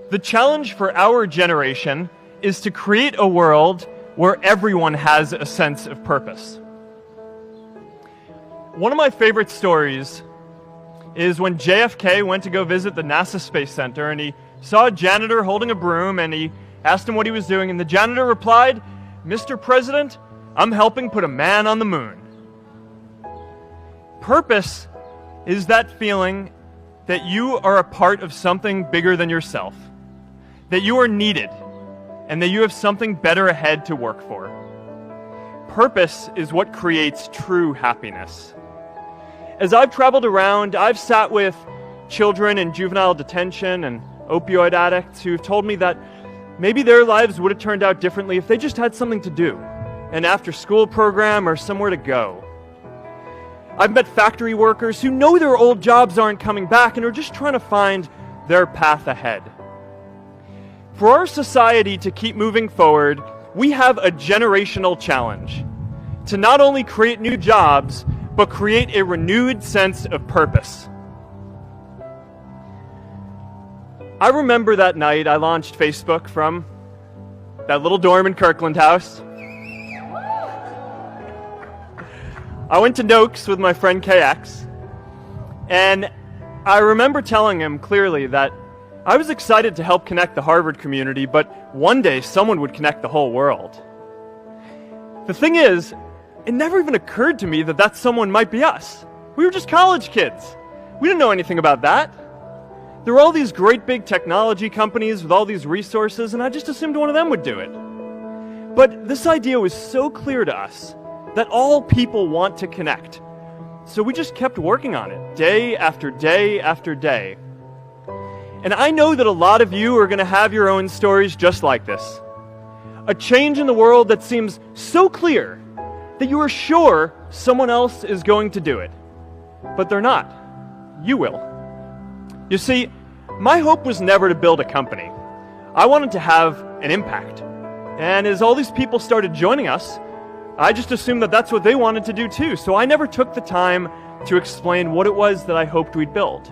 The challenge for our generation is to create a world where everyone has a sense of purpose. One of my favorite stories is when JFK went to go visit the NASA Space Center, and he saw a janitor holding a broom, and he asked him what he was doing, and the janitor replied, "Mr. President, I'm helping put a man on the moon." Purpose is that feeling that you are a part of something bigger than yourself, that you are needed, and that you have something better ahead to work for. Purpose is what creates true happiness. As I've traveled around, I've sat with children in juvenile detention and opioid addicts who've told me that maybe their lives would have turned out differently if they just had something to do, an after-school program or somewhere to go. I've met factory workers who know their old jobs aren't coming back and are just trying to find their path ahead. For our society to keep moving forward, we have a generational challenge to not only create new jobs, but create a renewed sense of purpose. I remember that night I launched Facebook from that little dorm in Kirkland House. I went to Noakes with my friend KX, and I remember telling him clearly that I was excited to help connect the Harvard community, but one day someone would connect the whole world. The thing is, it never even occurred to me that that someone might be us. We were just college kids. We didn't know anything about that. There were all these great big technology companies with all these resources, and I just assumed one of them would do it. But this idea was so clear to us that all people want to connect. So we just kept working on it, day after day after day. And I know that a lot of you are going to have your own stories just like this. A change in the world that seems so clear that you are sure someone else is going to do it. But they're not. You will. You see, my hope was never to build a company. I wanted to have an impact. And as all these people started joining us, I just assumed that that's what they wanted to do too, so I never took the time to explain what it was that I hoped we'd build.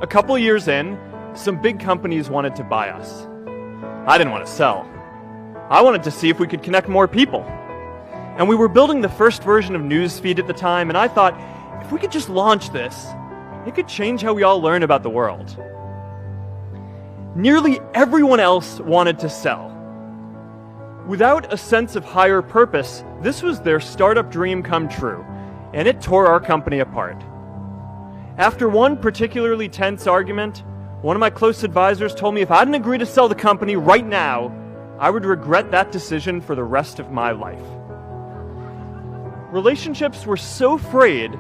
A couple years in, some big companies wanted to buy us. I didn't want to sell. I wanted to see if we could connect more people. And we were building the first version of Newsfeed at the time, and I thought, if we could just launch this, it could change how we all learn about the world. Nearly everyone else wanted to sell. Without a sense of higher purpose, this was their startup dream come true, and it tore our company apart. After one particularly tense argument, one of my close advisors told me if I didn't agree to sell the company right now, I would regret that decision for the rest of my life. Relationships were so frayed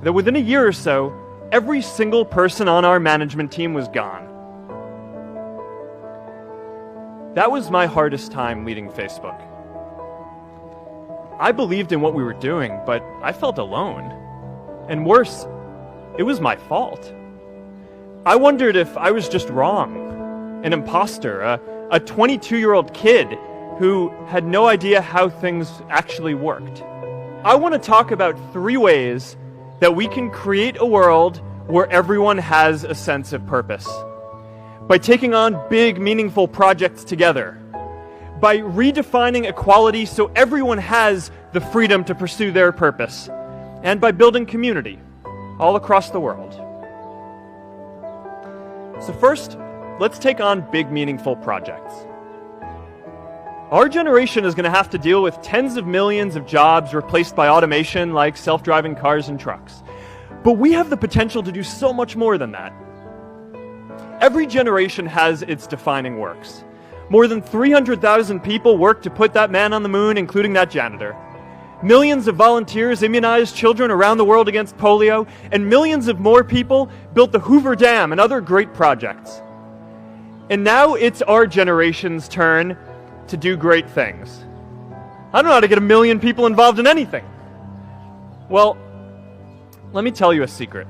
that within a year or so, every single person on our management team was gone. That was my hardest time leading Facebook. I believed in what we were doing, but I felt alone. And worse, it was my fault. I wondered if I was just wrong, an imposter, a 22-year-old kid who had no idea how things actually worked. I want to talk about 3 ways that we can create a world where everyone has a sense of purpose. By taking on big, meaningful projects together. By redefining equality so everyone has the freedom to pursue their purpose. And by building community all across the world. So first, let's take on big, meaningful projects. Our generation is going to have to deal with tens of millions of jobs replaced by automation like self-driving cars and trucks. But we have the potential to do so much more than that. Every generation has its defining works. More than 300,000 people worked to put that man on the moon, including that janitor. Millions of volunteers immunized children around the world against polio, and millions of more people built the Hoover Dam and other great projects. And now it's our generation's turn to do great things. I don't know how to get 1 million people involved in anything. Well, let me tell you a secret.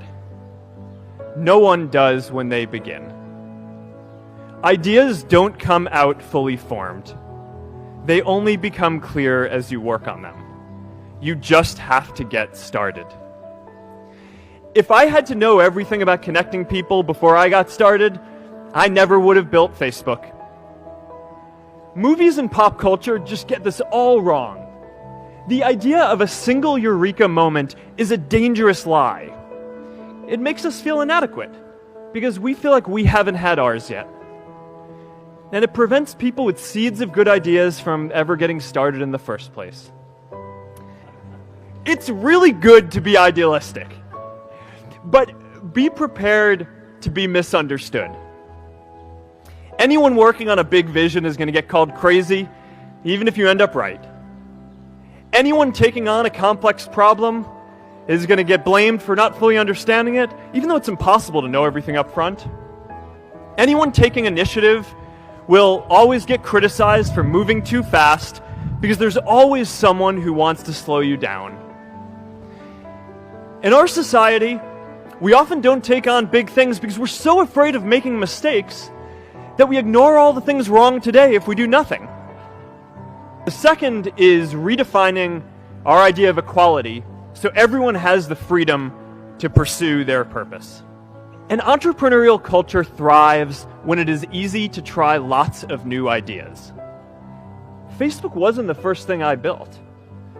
No one does when they begin. Ideas don't come out fully formed. They only become clear as you work on them. You just have to get started. If I had to know everything about connecting people before I got started, I never would have built Facebook. Movies and pop culture just get this all wrong. The idea of a single eureka moment is a dangerous lie. It makes us feel inadequate because we feel like we haven't had ours yet. And it prevents people with seeds of good ideas from ever getting started in the first place. It's really good to be idealistic, but be prepared to be misunderstood. Anyone working on a big vision is going to get called crazy, even if you end up right. Anyone taking on a complex problem is going to get blamed for not fully understanding it, even though it's impossible to know everything up front. Anyone taking initiative will always get criticized for moving too fast, because there's always someone who wants to slow you down. In our society, we often don't take on big things because we're so afraid of making mistakes that we ignore all the things wrong today if we do nothing. The second is redefining our idea of equality so everyone has the freedom to pursue their purpose. An entrepreneurial culture thrives when it is easy to try lots of new ideas. Facebook wasn't the first thing I built.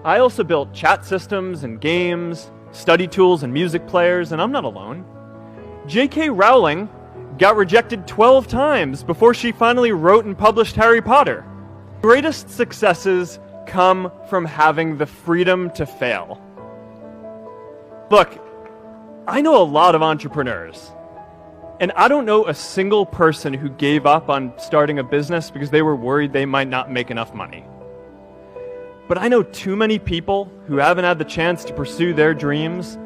I also built chat systems and games, study tools and music players, and I'm not alone. J.K. Rowling got rejected 12 times before she finally wrote and published Harry Potter. The greatest successes come from having the freedom to fail. Look, I know a lot of entrepreneurs, and I don't know a single person who gave up on starting a business because they were worried they might not make enough money. But I know too many people who haven't had the chance to pursue their dreams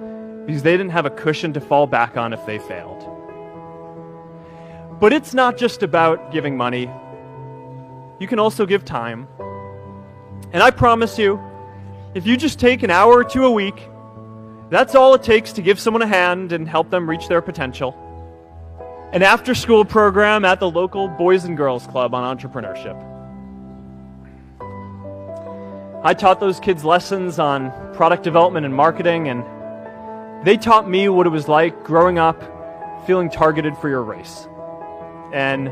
because they didn't have a cushion to fall back on if they failed. But it's not just about giving money. You can also give time. And I promise you, if you just take an hour or two a week, that's all it takes to give someone a hand and help them reach their potential. An after-school program at the local Boys and Girls Club on entrepreneurship. I taught those kids lessons on product development and marketing, and they taught me what it was like growing up feeling targeted for your race, and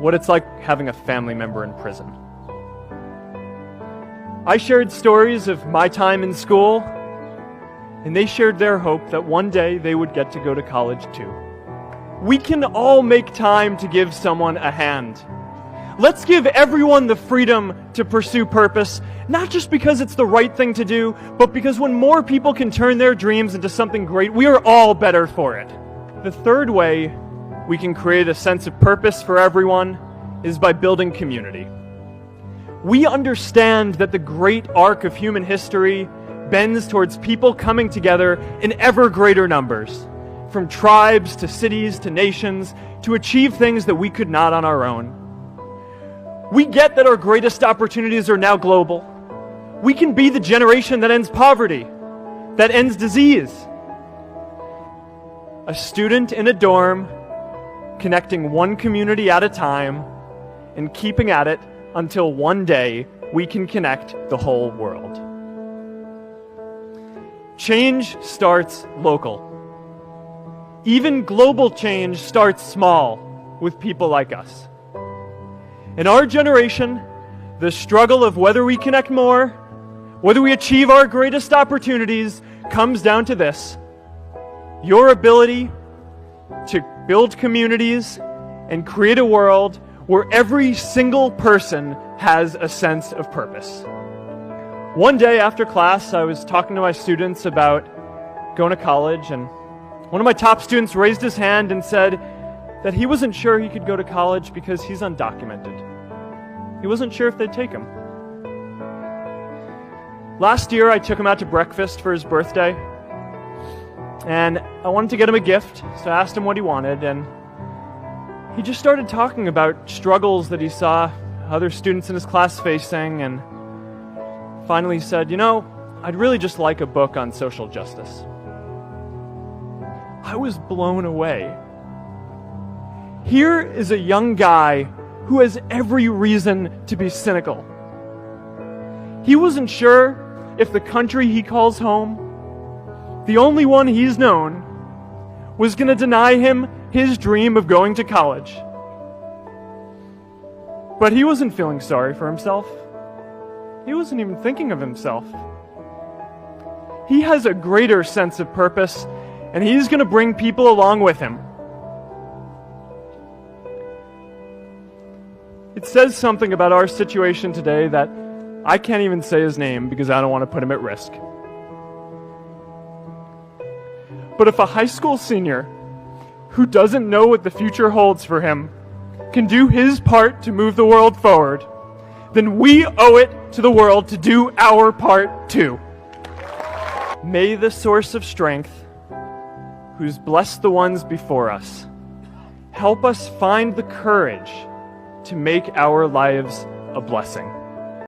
what it's like having a family member in prison. I shared stories of my time in school, and they shared their hope that one day they would get to go to college too. We can all make time to give someone a hand. Let's give everyone the freedom to pursue purpose, not just because it's the right thing to do, but because when more people can turn their dreams into something great, we are all better for it. The third way we can create a sense of purpose for everyone is by building community. We understand that the great arc of human history bends towards people coming together in ever greater numbers, from tribes to cities to nations, to achieve things that we could not on our own. We get that our greatest opportunities are now global. We can be the generation that ends poverty, that ends disease. A student in a dorm, connecting one community at a time, and keeping at it until one day we can connect the whole world. Change starts local. Even global change starts small with people like us. In our generation, the struggle of whether we connect more, whether we achieve our greatest opportunities, comes down to this: your ability to build communities and create a world where every single person has a sense of purpose. One day after class, I was talking to my students about going to college, and one of my top students raised his hand and said that he wasn't sure he could go to college because he's undocumented. He wasn't sure if they'd take him. Last year, I took him out to breakfast for his birthday, and I wanted to get him a gift, so I asked him what he wanted, and he just started talking about struggles that he saw other students in his class facing, and finally said, I'd really just like a book on social justice. I was blown away. Here is a young guy who has every reason to be cynical. He wasn't sure if the country he calls home, the only one he's known, was going to deny him his dream of going to college. But he wasn't feeling sorry for himself. He wasn't even thinking of himself. He has a greater sense of purpose, and he's going to bring people along with him. It says something about our situation today that I can't even say his name because I don't want to put him at risk. But if a high school senior who doesn't know what the future holds for him can do his part to move the world forward, then we owe it to the world to do our part too. May the source of strength, who's blessed the ones before us, help us find the courage to make our lives a blessing.